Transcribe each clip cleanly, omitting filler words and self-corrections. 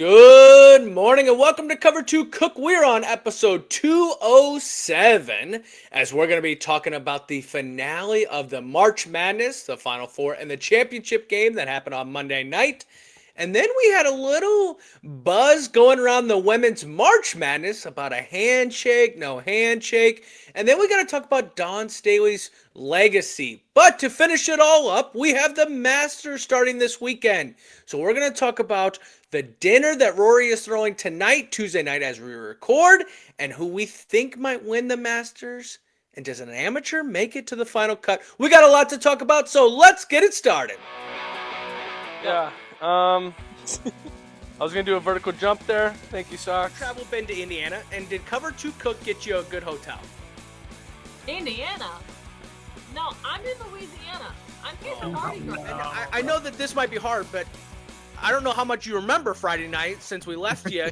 Good morning and welcome to Cover 2 Cook. We're on episode 207 as we're going to be talking about the finale of the March Madness, the Final Four, and the championship game that happened on Monday night. And then we had a little buzz going around the women's March Madness about a handshake, no handshake. And then we got to talk about Dawn Staley's legacy. But to finish it all up, we have the Masters starting this weekend. So we're going to talk about the dinner that Rory is throwing tonight, Tuesday night as we record, and who we think might win the Masters. And does an amateur make it to the final cut? We got a lot to talk about, so let's get it started. Yeah. I was going to do a vertical jump there. Thank you, Socks. Travel been to Indiana, and did Cover 2 Cook get you a good hotel? Indiana? No, I'm in Louisiana. I'm here for Mardi Gras. I know that this might be hard, but I don't know how much you remember Friday night since we left you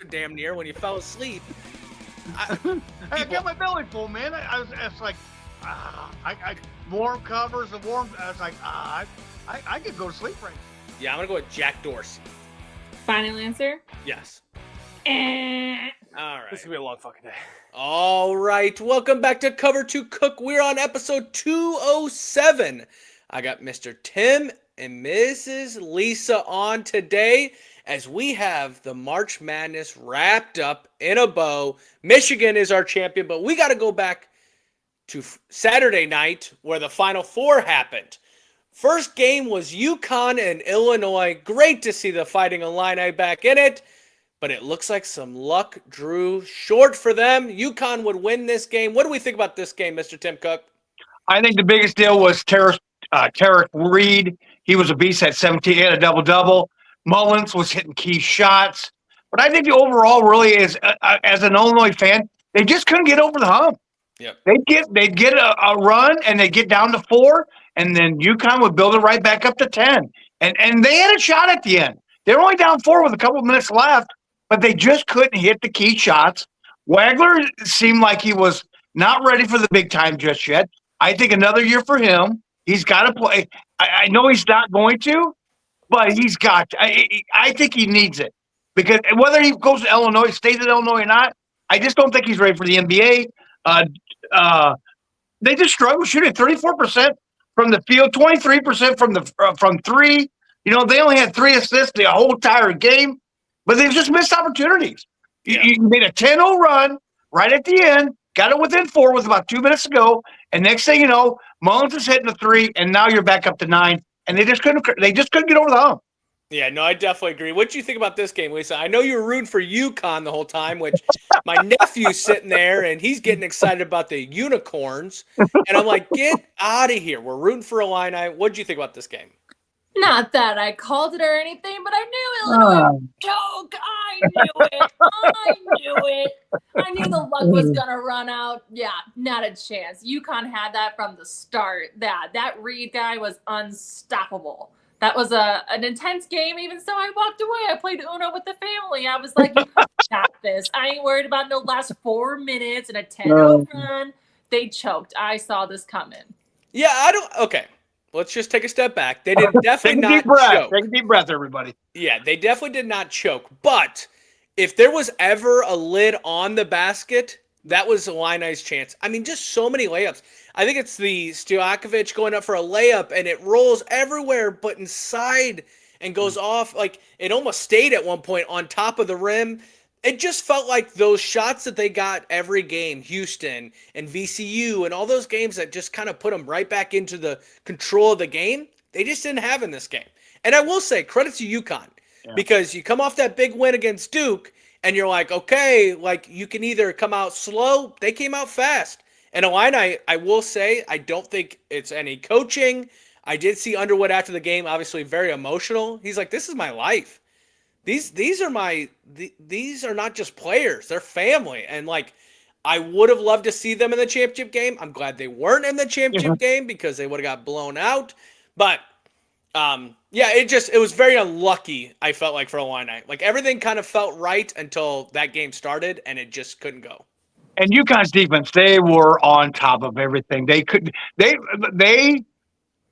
damn near when you fell asleep. I got my belly full, man. I was like, I warm covers and warm. I was like, I could go to sleep right now. Yeah, I'm going to go with Jack Dorsey. Final answer? Yes. All right. This is going to be a long fucking day. All right. Welcome back to Cover 2 Cook. We're on episode 207. I got Mr. Tim and Mrs. Lisa on today as we have the March Madness wrapped up in a bow. Michigan is our champion, but we got to go back to Saturday night where the Final Four happened. First game was UConn and Illinois. Great to see the Fighting Illini back in it, but it looks like some luck drew short for them. UConn would win this game. What do we think about this game, Mr. Tim Cook? I think the biggest deal was Tarek Reed. He was a beast at 17. He had a double-double. Mullins was hitting key shots. But I think the overall really is, as an Illinois fan, they just couldn't get over the hump. Yep. They'd get a run, and they'd get down to 4, and then UConn would build it right back up to 10. And they had a shot at the end. They were only down 4 with a couple of minutes left, but they just couldn't hit the key shots. Wagler seemed like he was not ready for the big time just yet. I think another year for him. He's got to play. I know he's not going to, but he's got to. I think he needs it. Because whether he goes to Illinois, stays at Illinois or not, I just don't think he's ready for the NBA. They just struggle shooting 34% from the field, 23% from 3. You know, they only had 3 assists the whole entire game, but they've just missed opportunities. Yeah. You made a 10-0 run right at the end, got it within 4 with about 2 minutes to go, and next thing you know, Mullins is hitting a 3, and now you're back up to 9, and they just couldn't get over the hump. Yeah, no, I definitely agree. What do you think about this game, Lisa? I know you were rooting for UConn the whole time, which my nephew's sitting there, and he's getting excited about the unicorns. And I'm like, get out of here. We're rooting for Illini. What did you think about this game? Not that I called it or anything, but I knew Illinois would choke. I knew it. I knew the luck was going to run out. Yeah, not a chance. UConn had that from the start. That Reed guy was unstoppable. That was an intense game. Even so, I walked away. I played Uno with the family. I was like, you got this. I ain't worried about no last 4 minutes and a 10-0 run. They choked. I saw this coming. Yeah, okay. Let's just take a step back. They did definitely not choke. Take a deep breath, everybody. Yeah, they definitely did not choke. But if there was ever a lid on the basket, that was Illini's chance. I mean, just so many layups. I think it's the Stojakovic going up for a layup, and it rolls everywhere but inside and goes off. Like, it almost stayed at one point on top of the rim. It just felt like those shots that they got every game, Houston and VCU and all those games that just kind of put them right back into the control of the game, they just didn't have in this game. And I will say, credit to UConn, because you come off that big win against Duke, and you're like, okay, like you can either come out slow. They came out fast. And Illini, I will say, I don't think it's any coaching. I did see Underwood after the game, obviously very emotional. He's like, this is my life. These are not just players, they're family. And like, I would have loved to see them in the championship game. I'm glad they weren't in the championship game because they would have got blown out. But yeah, it was very unlucky, I felt like, for Illini. Like, everything kind of felt right until that game started, and it just couldn't go. And UConn's defense, they were on top of everything. They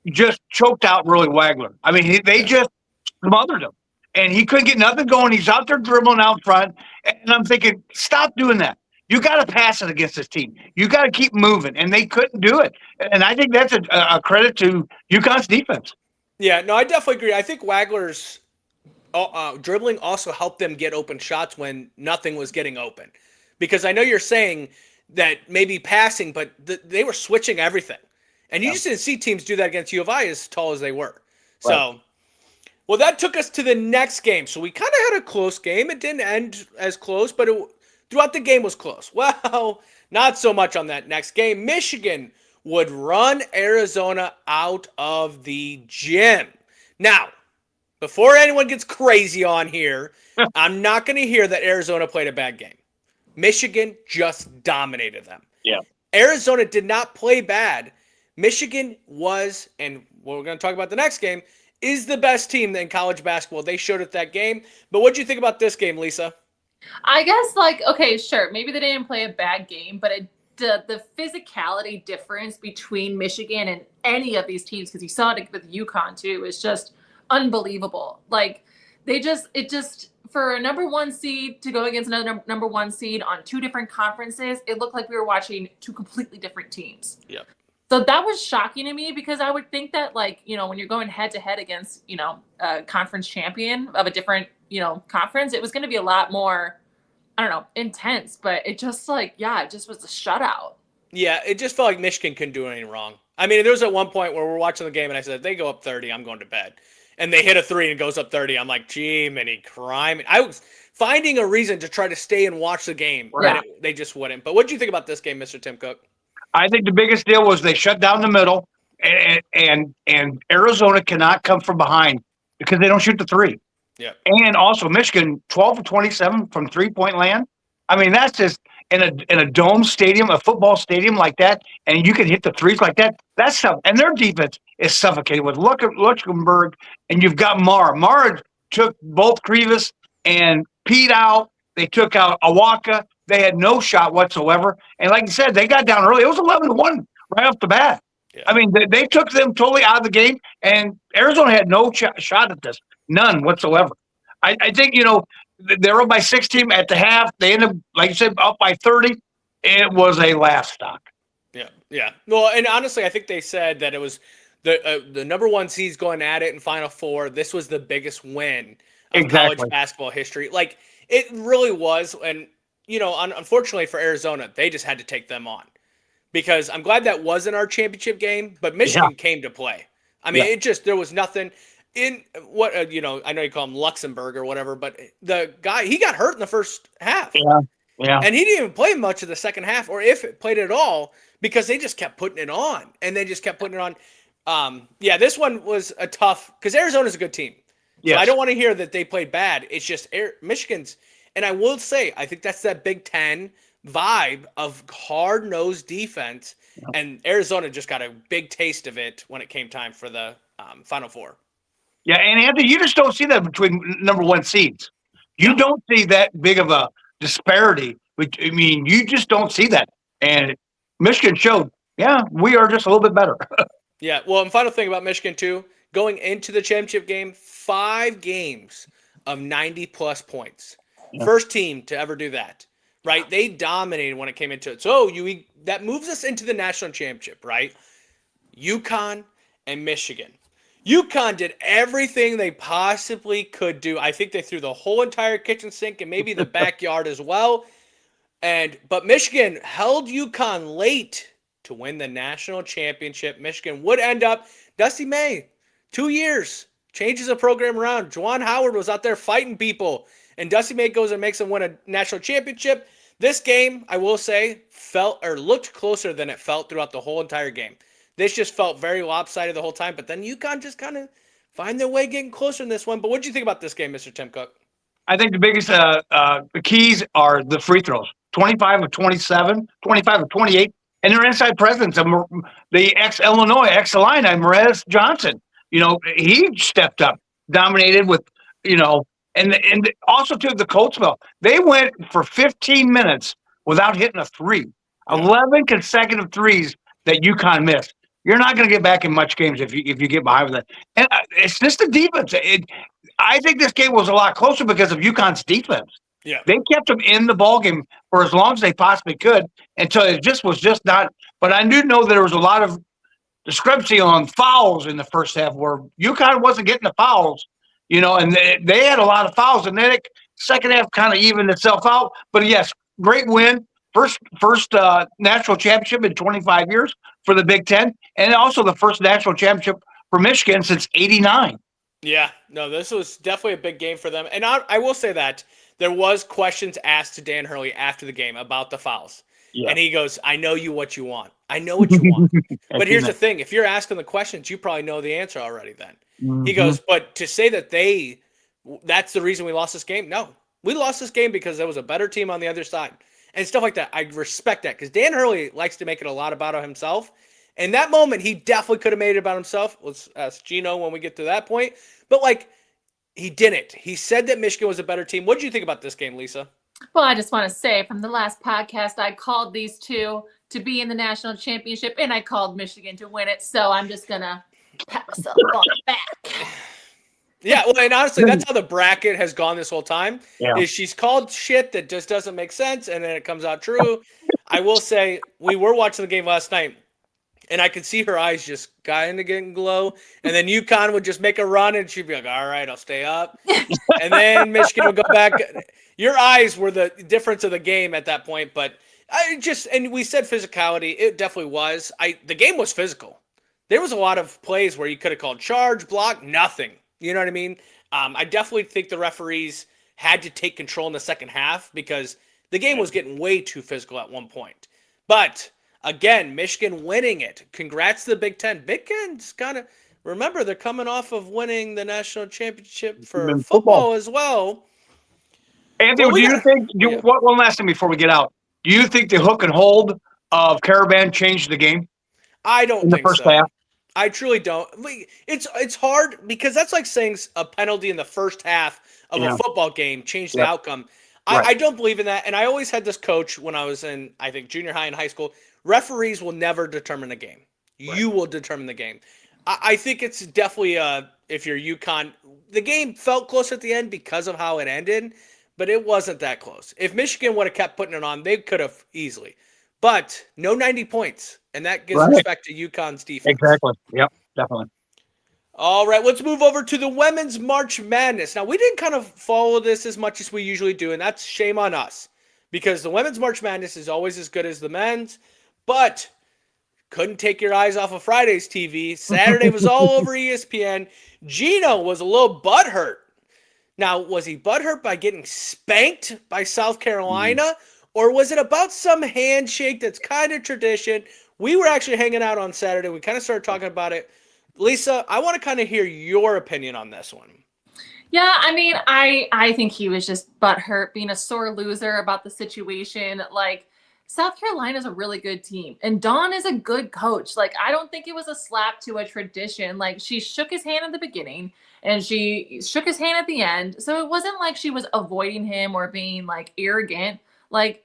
just choked out Willie Wagler. I mean, they just smothered him. and he couldn't get nothing going. He's out there dribbling out front, and I'm thinking, stop doing that. You got to pass it against this team. You got to keep moving, and they couldn't do it. And I think that's a credit to UConn's defense. Yeah, no, I definitely agree. I think Wagler's dribbling also helped them get open shots when nothing was getting open. Because I know you're saying that maybe passing, but they were switching everything. And you just didn't see teams do that against U of I as tall as they were. So, well, that took us to the next game. So we kind of had a close game. It didn't end as close, but throughout the game was close. Well, not so much on that next game. Michigan would run Arizona out of the gym. Now, before anyone gets crazy on here, I'm not going to hear that Arizona played a bad game. Michigan just dominated them. Yeah. Arizona did not play bad. Michigan was, and what we're going to talk about the next game, is the best team in college basketball. They showed it that game. But what do you think about this game, Lisa? I guess, okay, sure, maybe they didn't play a bad game, but the physicality difference between Michigan and any of these teams, because you saw it with UConn too, is just unbelievable. Like, for a number one seed to go against another number one seed on two different conferences, it looked like we were watching two completely different teams. Yep. So that was shocking to me, because I would think that, when you're going head to head against, a conference champion of a different, conference, it was going to be a lot more, intense. But it just it just was a shutout. Yeah, it just felt like Michigan couldn't do anything wrong. I mean, there was at one point where we're watching the game and I said, they go up 30, I'm going to bed. And they hit a 3 and it goes up 30. I'm like, gee, many crime. I was finding a reason to try to stay and watch the game. Yeah. And they just wouldn't. But what do you think about this game, Mr. Tim Cook? I think the biggest deal was they shut down the middle, and Arizona cannot come from behind because they don't shoot the 3. Yeah. And also Michigan, 12 of 27 from 3-point land. I mean, that's just in a dome stadium, a football stadium like that, and you can hit the 3s like that. That's something. And their defense is suffocated with Luxembourg, and you've got Marr. Marr took both Krivas and Pete out. They took out Awaka. They had no shot whatsoever. And like you said, they got down early. It was 11-1 right off the bat. Yeah. I mean, they took them totally out of the game, and Arizona had no shot at this. None whatsoever. I think, they were up by 16 at the half. They ended up, like you said, up by 30. It was a laugh stock. Yeah, yeah. Well, and honestly, I think they said that it was the number one seeds going at it in Final Four. This was the biggest win of college basketball history. Like, it really was. And, unfortunately for Arizona, they just had to take them on. Because I'm glad that wasn't our championship game, but Michigan came to play. I mean, there was nothing in what, I know you call him Luxembourg or whatever, but the guy, he got hurt in the first half. Yeah. Yeah. And he didn't even play much of the second half, or if it played at all, because they just kept putting it on. And they just kept putting it on. This one was a tough, because Arizona's a good team. Yes. So I don't want to hear that they played bad. It's just Michigan's, and I will say, I think that's that Big Ten vibe of hard-nosed defense, and Arizona just got a big taste of it when it came time for the Final Four. Yeah, and Anthony, you just don't see that between number one seeds. You don't see that big of a disparity. I mean, you just don't see that. And Michigan showed, we are just a little bit better. Yeah, well, and final thing about Michigan, too, going into the championship game, 5 games of 90-plus points. Yeah. First team to ever do that, right? They dominated when it came into it. So that moves us into the national championship, right? UConn and Michigan. UConn did everything they possibly could do. I think they threw the whole entire kitchen sink and maybe the backyard as well. But Michigan held UConn late to win the national championship. Michigan would end up, Dusty May, 2 years, changes the program around. Juwan Howard was out there fighting people, and Dusty May goes and makes them win a national championship. This game, I will say, looked closer than it felt throughout the whole entire game. This just felt very lopsided the whole time, but then UConn just kind of find their way getting closer in this one. But what do you think about this game, Mr. Tim Cook? I think the biggest the keys are the free throws. 25 of 27, 25 of 28, and their inside presence of the ex-Illinois, ex-Illini, Morez Johnson. He stepped up, dominated with, and also to the Coatesville. They went for 15 minutes without hitting a 3. 11 consecutive threes that UConn missed. You're not going to get back in much games if you get behind with that. And it's just the defense. I think this game was a lot closer because of UConn's defense. Yeah. They kept them in the ball game for as long as they possibly could until it was just not. But I do know there was a lot of discrepancy on fouls in the first half where UConn wasn't getting the fouls, and they had a lot of fouls, and then second half kind of evened itself out. But yes, great win. First national championship in 25 years for the Big Ten, and also the first national championship for Michigan since '89. Yeah, no, this was definitely a big game for them. And I will say that there was questions asked to Dan Hurley after the game about the fouls. Yeah. And he goes, I know what you want. I know what you want. But here's the thing. If you're asking the questions, you probably know the answer already then. Mm-hmm. He goes, but to say that that's the reason we lost this game? No. We lost this game because there was a better team on the other side. And stuff like that. I respect that because Dan Hurley likes to make it a lot about himself. And that moment, he definitely could have made it about himself. Let's ask Gino when we get to that point. But, he didn't. He said that Michigan was a better team. What did you think about this game, Lisa? Well, I just want to say from the last podcast, I called these two to be in the national championship, and I called Michigan to win it. So I'm just going to pat myself on the back. Yeah, well, and honestly, that's how the bracket has gone this whole time. Yeah. Is she's called shit that just doesn't make sense, and then it comes out true. I will say, we were watching the game last night, and I could see her eyes just kind of getting glow. And then UConn would just make a run, and she'd be like, all right, I'll stay up. And then Michigan would go back. Your eyes were the difference of the game at that point. But and we said physicality. It definitely was. The game was physical. There was a lot of plays where you could have called charge, block, nothing. You know what I mean? I definitely think the referees had to take control in the second half because the game was getting way too physical at one point. But again, Michigan winning it. Congrats to the Big Ten. Big Ten's remember, they're coming off of winning the national championship for football as well. Anthony, do you think, one last thing before we get out, do you think the hook and hold of Caravan changed the game? I don't think so. In the first half? I truly don't. It's hard because that's like saying a penalty in the first half of a football game changed the outcome. Right. I don't believe in that. And I always had this coach when I was in, I think, junior high and high school. Referees will never determine the game. Right. You will determine the game. I think it's definitely, if you're UConn, the game felt close at the end because of how it ended, but it wasn't that close. If Michigan would have kept putting it on, they could have easily. But no 90 points, and that gives respect to UConn's defense. Exactly. Yep, definitely. All right, let's move over to the Women's March Madness. Now, we didn't kind of follow this as much as we usually do, and that's shame on us because the Women's March Madness is always as good as the men's, but couldn't take your eyes off of Friday's TV. Saturday was all over ESPN. Gino was a little butthurt. Now, was he butthurt by getting spanked by South Carolina, or was it about some handshake that's kind of tradition? We were actually hanging out on Saturday. We kind of started talking about it. Lisa, I want to kind of hear your opinion on this one. Yeah, I mean, I think he was just butthurt, being a sore loser about the situation. Like, South Carolina's a really good team, and Dawn is a good coach. Like, I don't think it was a slap to a tradition. Like, she shook his hand at the beginning, and she shook his hand at the end. So it wasn't like she was avoiding him or being, like, arrogant. Like,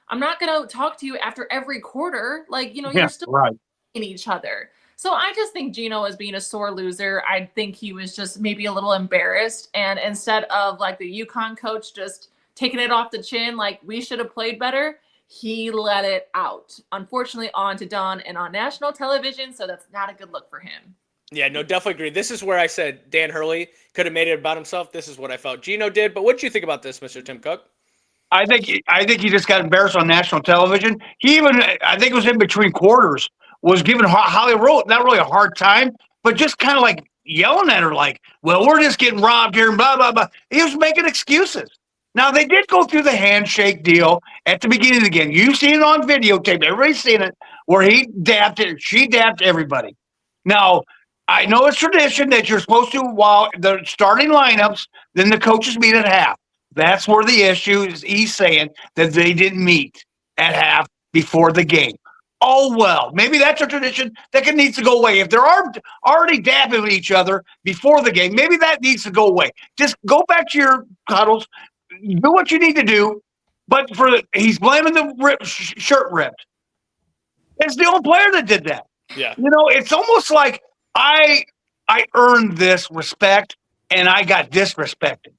I'm not going to talk to you after every quarter. Like, you're still in each other. So I just think Gino was being a sore loser. I think he was just maybe a little embarrassed. And instead of, like, the UConn coach just taking it off the chin, like, we should have played better, he let it out, unfortunately, on to Dawn and on national television. So that's not a good look for him. Yeah, no, definitely agree. This is where I said Dan Hurley could have made it about himself. This is what I felt Gino did. But what did you think about this, Mr. Tim Cook? I think he just got embarrassed on national television. He even, I think it was in between quarters, was giving Holly Rowe not really a hard time, but just kind of like yelling at her like, well, we're just getting robbed here and blah, blah, blah. He was making excuses. Now, they did go through the handshake deal at the beginning of the game. You've seen it on videotape. Everybody's seen it where she dabbed everybody. Now, I know it's tradition that you're supposed to, while the starting lineups, then the coaches meet at half. That's where the issue is. He's saying that they didn't meet at half before the game. Oh, well, maybe that's a tradition that needs to go away. If they're already dabbing at each other before the game, maybe that needs to go away. Just go back to your cuddles, do what you need to do. But he's blaming the shirt ripped. It's the old player that did that. Yeah. It's almost like I earned this respect and I got disrespected.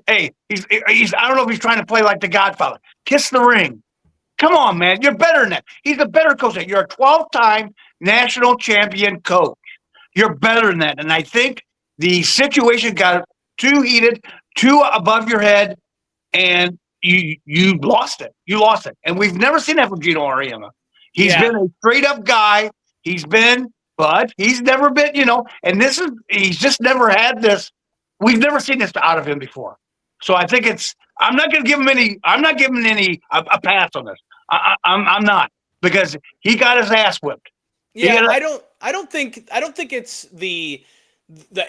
Hey, he's. I don't know if he's trying to play like the Godfather. Kiss the ring. Come on, man. You're better than that. He's a better coach. You're a 12-time national champion coach. You're better than that. And I think the situation got too heated, too above your head, and you lost it. You lost it. And we've never seen that from Gino Auriemma. He's been a straight-up guy. But he's never been, and he's just never had this. We've never seen this out of him before. So I think I'm not going to give him a pass on this. I'm not, because he got his ass whipped. Yeah, I don't think it's the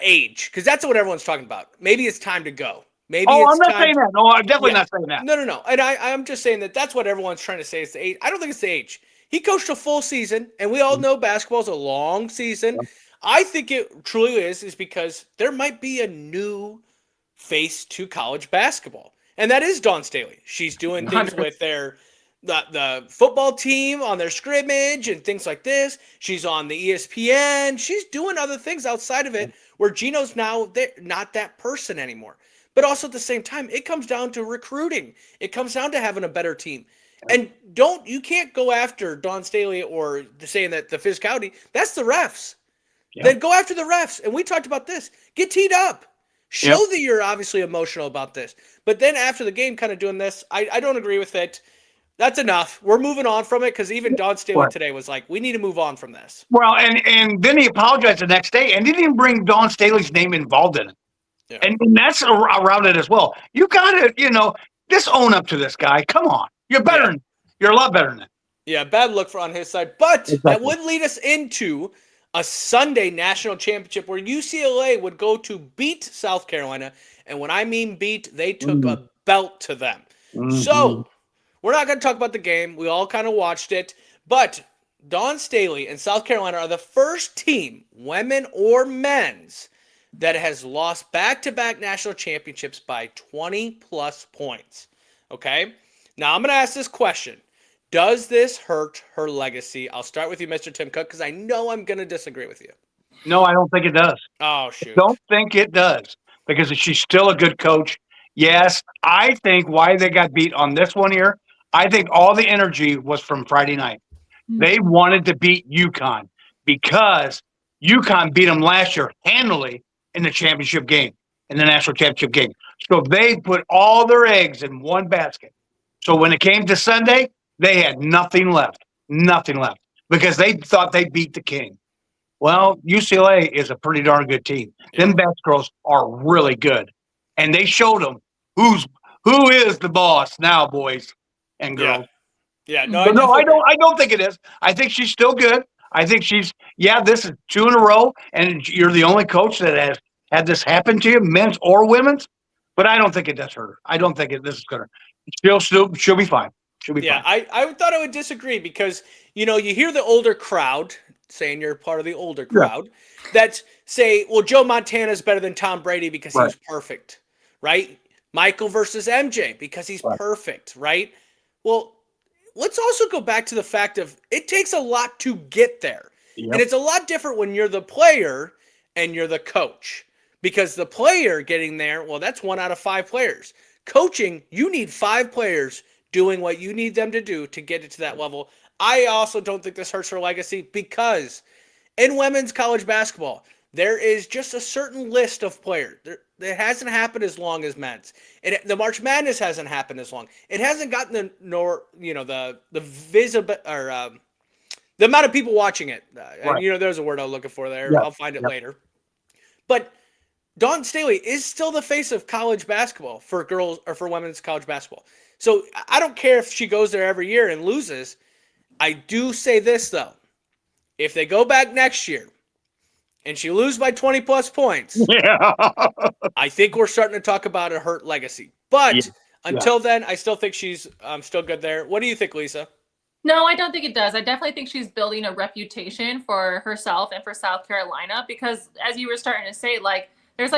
age, because that's what everyone's talking about. Maybe it's time to go. Maybe I'm not saying that. No, I'm definitely not saying that. No. And I'm just saying that's what everyone's trying to say. It's the age. I don't think it's the age. He coached a full season, and we all know basketball's a long season. Yeah. I think it truly is because there might be a new face to college basketball, and that is Dawn Staley. She's doing things with the football team on their scrimmage and things like this. She's on the ESPN. She's doing other things outside of it where Gino's now not that person anymore. But also at the same time, it comes down to recruiting. It comes down to having a better team. And you can't go after Dawn Staley or saying that the physicality, that's the refs. Yep. Then go after the refs. And we talked about this. Get teed up. Show that you're obviously emotional about this. But then after the game kind of doing this, I don't agree with it. That's enough. We're moving on from it, because even Dawn Staley today was like, we need to move on from this. Well, and then he apologized the next day and didn't even bring Dawn Staley's name involved in it. Yeah. And that's around it as well. You got to, just own up to this guy. Come on. You're better. You're a lot better than that. Yeah, bad look on his side. But that would lead us into a Sunday national championship where UCLA would go to beat South Carolina. And when I mean beat, they took a belt to them. So we're not going to talk about the game. We all kind of watched it. But Dawn Staley and South Carolina are the first team, women or men's, that has lost back-to-back national championships by 20-plus points. Okay? Now, I'm going to ask this question. Does this hurt her legacy? I'll start with you, Mr. Tim Cook, because I know I'm going to disagree with you. No, I don't think it does. Oh, shoot. Don't think it does, because she's still a good coach. Yes, I think why they got beat on this one here, I think all the energy was from Friday night. They wanted to beat UConn because UConn beat them last year handily in the championship game, in the national championship game. So they put all their eggs in one basket. So when it came to Sunday, they had nothing left, because they thought they beat the king. Well, UCLA is a pretty darn good team. Yeah. Them Bass girls are really good, and they showed them who is the boss now, boys and girls. Yeah. I don't think it is. I think she's still good. I think this is 2 in a row, and you're the only coach that has had this happen to you, men's or women's. But I don't think it does hurt her. I don't think this is gonna. She'll be fine. She'll be fine. I thought I would disagree, because you hear the older crowd saying you're part of the older crowd that say, well, Joe Montana's better than Tom Brady because he's perfect, right? Michael versus MJ because he's perfect, right? Well, let's also go back to the fact of it takes a lot to get there. Yep. And it's a lot different when you're the player and you're the coach, because the player getting there, well, that's 1 out of 5 players. Coaching, you need 5 players doing what you need them to do to get it to that level. I also don't think this hurts her legacy, because in women's college basketball, there is just a certain list of players. It hasn't happened as long as men's. The March Madness hasn't happened as long. It hasn't gotten the visible or the amount of people watching it. And, there's a word I'm looking for there. I'll find it later. But Dawn Staley is still the face of college basketball for girls or for women's college basketball. So I don't care if she goes there every year and loses. I do say this, though. If they go back next year and she loses by 20-plus points, I think we're starting to talk about a hurt legacy. But until then, I still think she's still good there. What do you think, Lisa? No, I don't think it does. I definitely think she's building a reputation for herself and for South Carolina, because as you were starting to say, there's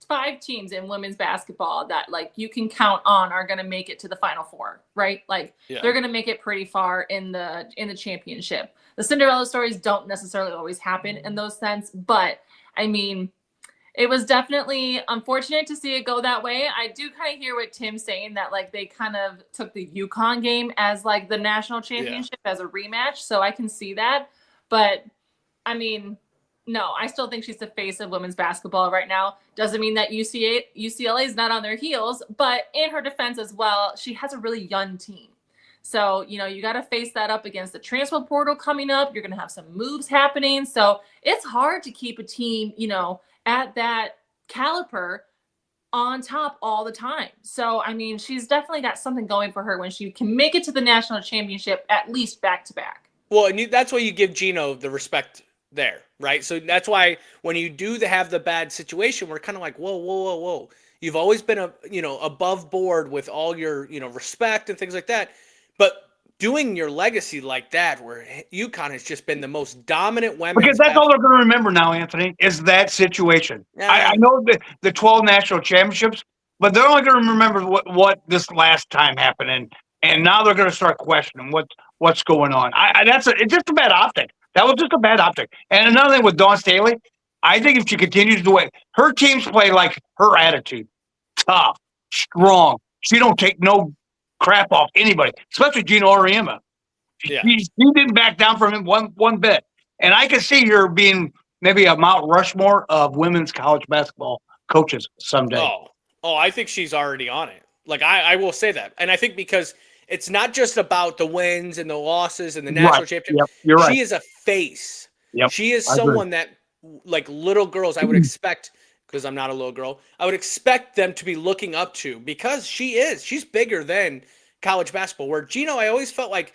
5 teams in women's basketball that you can count on are going to make it to the Final Four, right? They're going to make it pretty far in the championship. The Cinderella stories don't necessarily always happen in those sense, but I mean, It was definitely unfortunate to see it go that way. I do kind of hear what Tim's saying, that like they kind of took the UConn game as like the national championship as a rematch. So I can see that. But I mean, no, I still think she's the face of women's basketball right now. Doesn't mean that UCLA is not on their heels, but in her defense as well, she has a really young team. So, you got to face that up against the transfer portal coming up. You're going to have some moves happening. So it's hard to keep a team, at that caliber on top all the time. So, I mean, she's definitely got something going for her when she can make it to the national championship, at least back to back. Well, and that's why you give Gino the respect there, right? So that's why when you do have the bad situation, we're kind of like, whoa, whoa, whoa, whoa. You've always been above board with all your, respect and things like that. But doing your legacy like that, where UConn has just been the most dominant women's, because that's all they're going to remember now, Anthony, is that situation. Yeah. I know the 12 national championships, but they're only going to remember what this last time happened, and now they're going to start questioning what's going on. It's just a bad optic. That was just a bad optic. And another thing with Dawn Staley, I think if she continues the way her teams play, like her attitude, tough, strong. She don't take no crap off anybody, especially Gino Auriemma. Yeah. She didn't back down from him one bit. And I can see her being maybe a Mount Rushmore of women's college basketball coaches someday. Oh, I think she's already on it. Like, I will say that. And I think because it's not just about the wins and the losses and the national championship. Yep, you're right. She is a face. Yep, she is someone that, like, little girls, I would expect, because I'm not a little girl, I would expect them to be looking up to, because she's bigger than college basketball. Where Gino, I always felt like,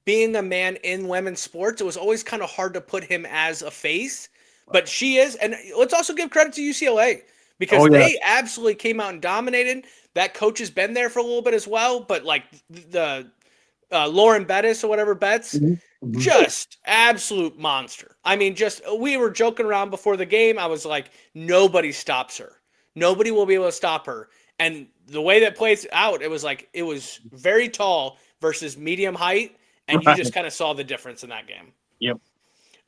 being a man in women's sports, it was always kind of hard to put him as a face, but she is. And let's also give credit to UCLA, because they absolutely came out and dominated. That coach has been there for a little bit as well, but like the Lauren Bettis or whatever Betts, just absolute monster. I mean, we were joking around before the game. I was like, nobody stops her. Nobody will be able to stop her. And the way that plays out, it was very tall versus medium height. And you just kind of saw the difference in that game. Yep.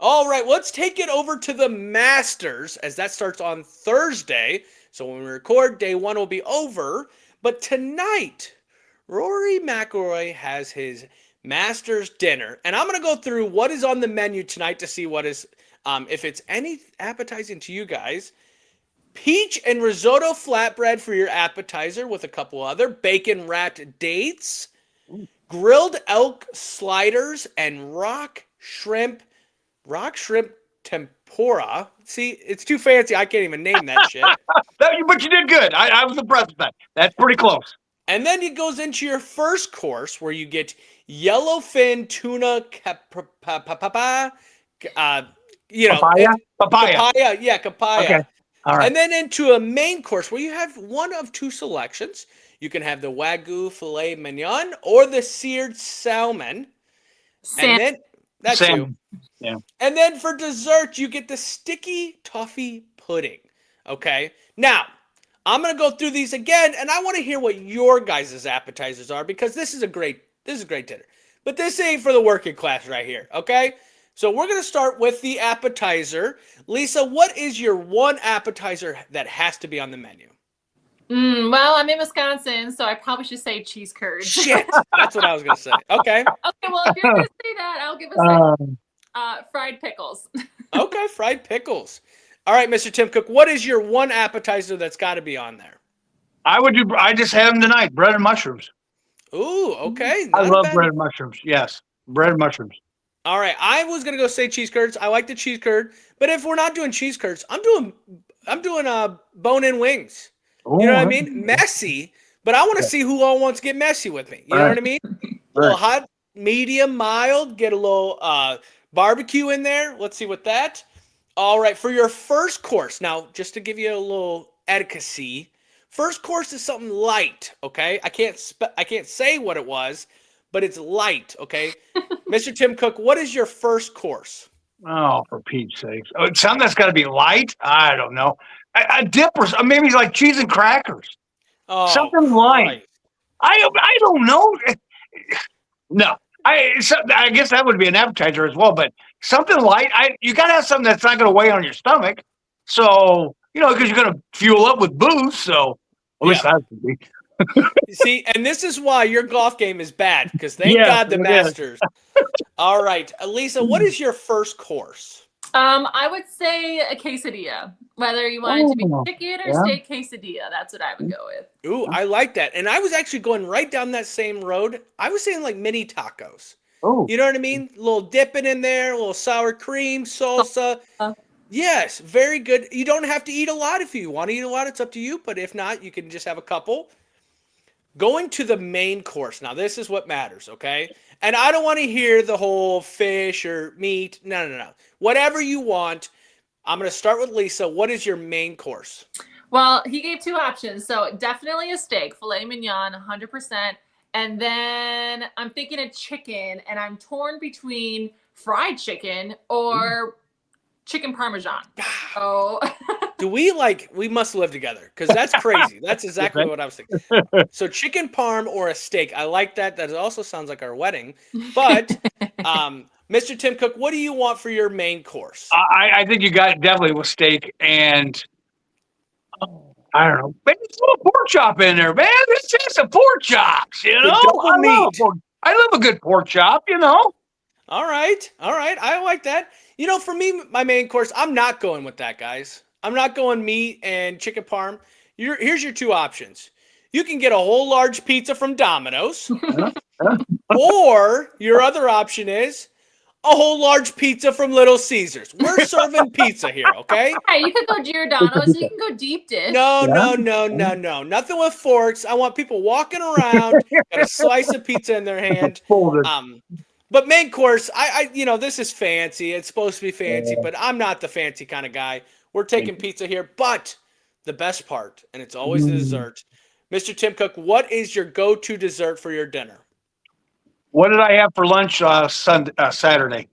All right, let's take it over to the Masters, as that starts on Thursday. So when we record, day one will be over. But tonight, Rory McIlroy has his Masters dinner. And I'm going to go through what is on the menu tonight to see what is, if it's any appetizing to you guys. Peach and risotto flatbread for your appetizer with a couple other. Bacon wrapped dates. Grilled elk sliders and rock shrimp tempura. See, it's too fancy. I can't even name that shit. But you did good. I was impressed with that. That's pretty close. And then it goes into your first course, where you get yellowfin tuna papaya. Papaya? Yeah, papaya. Okay. All right. And then into a main course where you have one of two selections. You can have the Wagyu filet mignon or the seared salmon. And then that's you. Yeah. And then for dessert, you get the sticky toffee pudding. Okay. Now, I'm gonna go through these again, and I want to hear what your guys' appetizers are, because this is a great dinner. But this ain't for the working class right here. Okay. So we're gonna start with the appetizer. Lisa, what is your one appetizer that has to be on the menu? Well, I'm in Wisconsin, so I probably should say cheese curds. Shit, that's what I was gonna say. Okay. Okay, well, if you're gonna say that, I'll give us fried pickles. Okay, fried pickles. All right, Mr. Tim Cook, what is your one appetizer that's got to be on there? I just had them tonight. Bread and mushrooms. Ooh, okay. I love bread and mushrooms. Yes, bread and mushrooms. All right, I was gonna go say cheese curds. I like the cheese curd, but if we're not doing cheese curds, I'm doing bone-in wings. You know what I mean? Messy, but I want to see who all wants to get messy with me. You know what I mean? A little hot, medium, mild. Get a little barbecue in there. Let's see what that. All right, for your first course. Now, just to give you a little etiquette, first course is something light. Okay, I can't say what it was, but it's light. Okay, Mr. Tim Cook, what is your first course? Oh, for Pete's sakes! Oh, something that's got to be light. I don't know. A dip or maybe like cheese and crackers. Oh, something light. I don't know. No, I guess that would be an appetizer as well. But something light. You got to have something that's not going to weigh on your stomach. So because you're going to fuel up with booze. So at least Yeah. that would be. See, and this is why your golf game is bad, because thank Yes, God the it is. Masters. All right, Lisa, what is your first course? I would say a quesadilla. Whether you want it to be Oh, chicken or yeah. steak quesadilla, that's what I would go with. Ooh, I like that. And I was actually going right down that same road. I was saying like mini tacos. Oh, You know what I mean? A little dipping in there, a little sour cream, salsa. Yes, very good. You don't have to eat a lot if you want to eat a lot. It's up to you. But if not, you can just have a couple. Going to the main course. Now, this is what matters, okay? And I don't want to hear the whole fish or meat. No. Whatever you want. I'm going to start with Lisa. What is your main course? Well, he gave two options. So definitely a steak, filet mignon, 100%. And then I'm thinking of chicken, and I'm torn between fried chicken or chicken parmesan. Oh, We must live together because that's crazy. That's exactly what I was thinking. So chicken parm or a steak. I like that. That also sounds like our wedding. But Mr. Tim Cook, what do you want for your main course? I think you got definitely with steak and I don't know. Maybe a little pork chop in there, man. It's just some pork chops, double meat. I love a good pork chop, All right. I like that. For me, my main course, I'm not going with that, guys. I'm not going meat and chicken parm. Here's your two options. You can get a whole large pizza from Domino's, or your other option is a whole large pizza from Little Caesars. We're serving pizza here, okay? hey, you could go Giordano's. You can go deep dish. No. Nothing with forks. I want people walking around, got a slice of pizza in their hand. Folded. But main course, I this is fancy. It's supposed to be fancy, but I'm not the fancy kind of guy. We're taking pizza here, but the best part, and it's always the dessert. Mr. Tim Cook, what is your go-to dessert for your dinner? What did I have for lunch Saturday?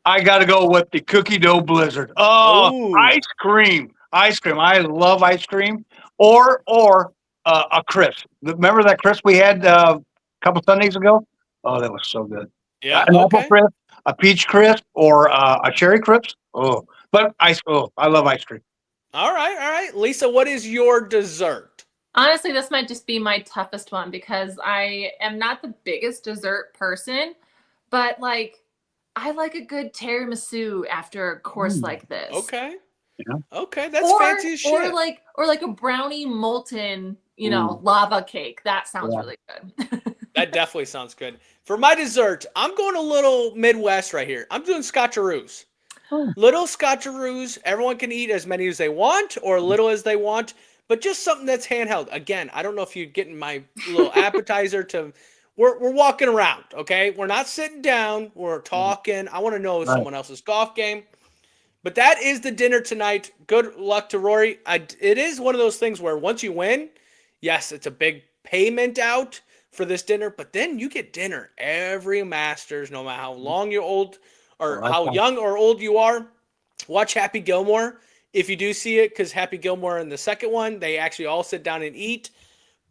I got to go with the cookie dough blizzard. Oh, Ooh. ice cream. I love ice cream. Or a crisp. Remember that crisp we had a couple Sundays ago? Oh, that was so good. Yeah, An okay. apple crisp, a peach crisp, or a cherry crisp. Oh, but I love ice cream. All right. Lisa, what is your dessert? Honestly, this might just be my toughest one because I am not the biggest dessert person, but I like a good tiramisu after a course like this. Okay. Yeah. Okay, that's fancy as shit. Or like a brownie molten, lava cake. That sounds really good. That definitely sounds good. For my dessert, I'm going a little Midwest right here. I'm doing scotcheroos. Little scotcheroos. Everyone can eat as many as they want or little as they want, but just something that's handheld. Again, I don't know if you're getting my little appetizer to. We're walking around, okay? We're not sitting down. We're talking. I want to know someone else's golf game. But that is the dinner tonight. Good luck to Rory. It is one of those things where once you win, yes, it's a big payment out for this dinner, but then you get dinner every Masters, no matter how long you're old or how young or old you are. Watch Happy Gilmore if you do see it, because Happy Gilmore in the second one, they actually all sit down and eat.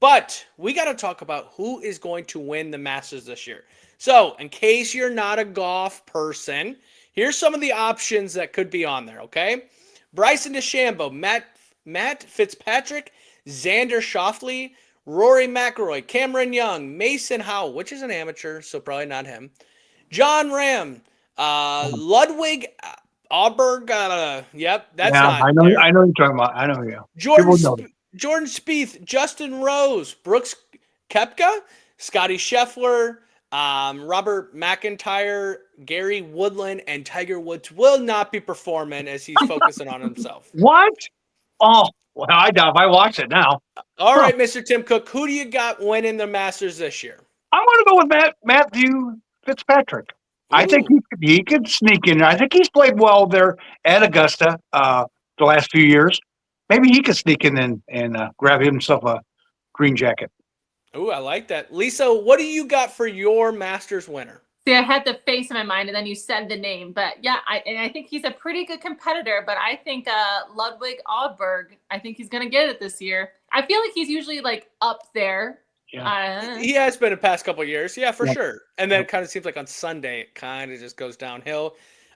But we got to talk about who is going to win the Masters this year. So, in case you're not a golf person, here's some of the options that could be on there, okay? Bryson DeChambeau, Matt Fitzpatrick, Xander Schauffele, Rory McIlroy, Cameron Young, Mason Howell, which is an amateur, so probably not him, John Ram, Ludwig Auberg, yep, that's not I know. there. I know what you're talking about. I know. Yeah. Jordan Spieth, Justin Rose, Brooks Koepka, Scotty Scheffler, Robert McIntyre, Gary Woodland, and Tiger Woods will not be performing as he's focusing on himself. What? Oh, well, I doubt if I watch it now. All right, Mr. Tim Cook, who do you got winning the Masters this year? I'm going to go with Matthew Fitzpatrick. I think he could sneak in. I think he's played well there at Augusta the last few years. Maybe he could sneak in and grab himself a green jacket. Oh, I like that. Lisa, what do you got for your Masters winner? See, I had the face in my mind, and then you said the name. But yeah, I think he's a pretty good competitor. But I think Ludwig Auberg, I think he's going to get it this year. I feel like he's usually up there. Yeah. He has been the past couple of years. Yeah, for sure. And then it kind of seems like on Sunday, it kind of just goes downhill.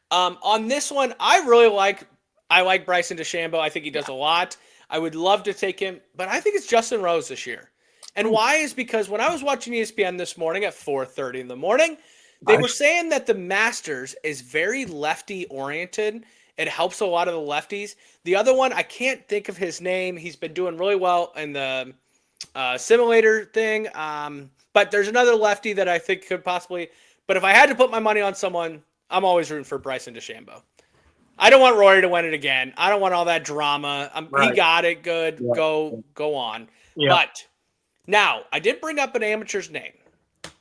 On this one, I really like I like Bryson DeChambeau. I think he does a lot. I would love to take him, but I think it's Justin Rose this year. And why is because when I was watching ESPN this morning at 4:30 in the morning, they were saying that the Masters is very lefty oriented. It helps a lot of the lefties. The other one, I can't think of his name. He's been doing really well in the simulator thing. But there's another lefty that I think could possibly. But if I had to put my money on someone, I'm always rooting for Bryson DeChambeau. I don't want Rory to win it again. I don't want all that drama. He got it. Good. Yeah. Go on. Yeah. But now, I did bring up an amateur's name.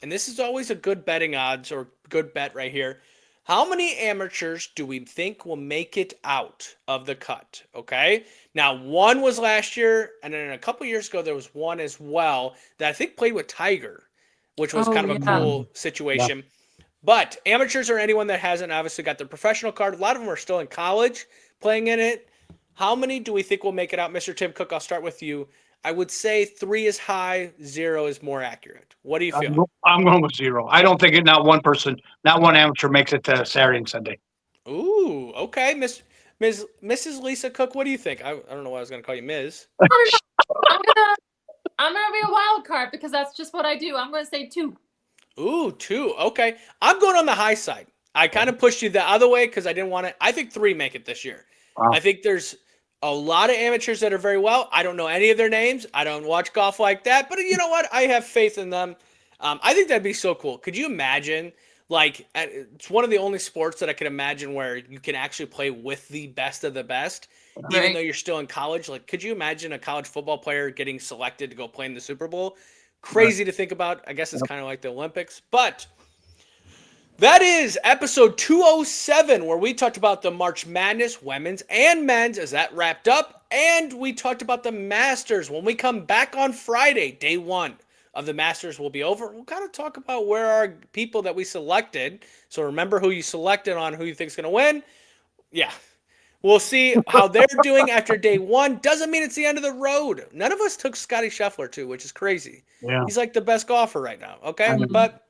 And this is always a good betting odds or good bet right here. How many amateurs do we think will make it out of the cut? Okay. Now, one was last year. And then a couple years ago, there was one as well that I think played with Tiger, which was kind of a cool situation. Yeah. But amateurs are anyone that hasn't obviously got their professional card. A lot of them are still in college playing in it. How many do we think will make it out? Mr. Tim Cook, I'll start with you. I would say 3 is high, 0 is more accurate. What do you feel? I'm going with 0. I don't think not one amateur makes it to Saturday and Sunday. Ooh, okay. Mrs. Lisa Cook, what do you think? I don't know why I was going to call you Ms. I'm gonna be a wild card because that's just what I do. I'm going to say 2. Ooh, 2. Okay. I'm going on the high side. I kind of pushed you the other way because I didn't want to. I think 3 make it this year. Wow. I think there's a lot of amateurs that are very well. I don't know any of their names. I don't watch golf like that. But you know what? I have faith in them. I think that'd be so cool. Could you imagine? Like, it's one of the only sports that I can imagine where you can actually play with the best of the best, even though you're still in college. Like, could you imagine a college football player getting selected to go play in the Super Bowl? Crazy to think about. I guess it's kind of like the Olympics. But that is episode 207, where we talked about the March Madness, women's and men's, as that wrapped up. And we talked about the Masters. When we come back on Friday, day 1 of the Masters will be over. We'll kind of talk about where our people that we selected. So remember who you selected on who you think is going to win. Yeah. We'll see how they're doing after day 1. Doesn't mean it's the end of the road. None of us took Scotty Scheffler, too, which is crazy. Yeah. He's like the best golfer right now. Okay. Mm-hmm. But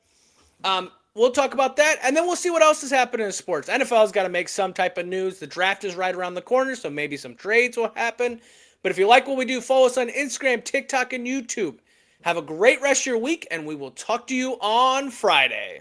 we'll talk about that. And then we'll see what else is happening in sports. NFL's got to make some type of news. The draft is right around the corner, so maybe some trades will happen. But if you like what we do, follow us on Instagram, TikTok, and YouTube. Have a great rest of your week, and we will talk to you on Friday.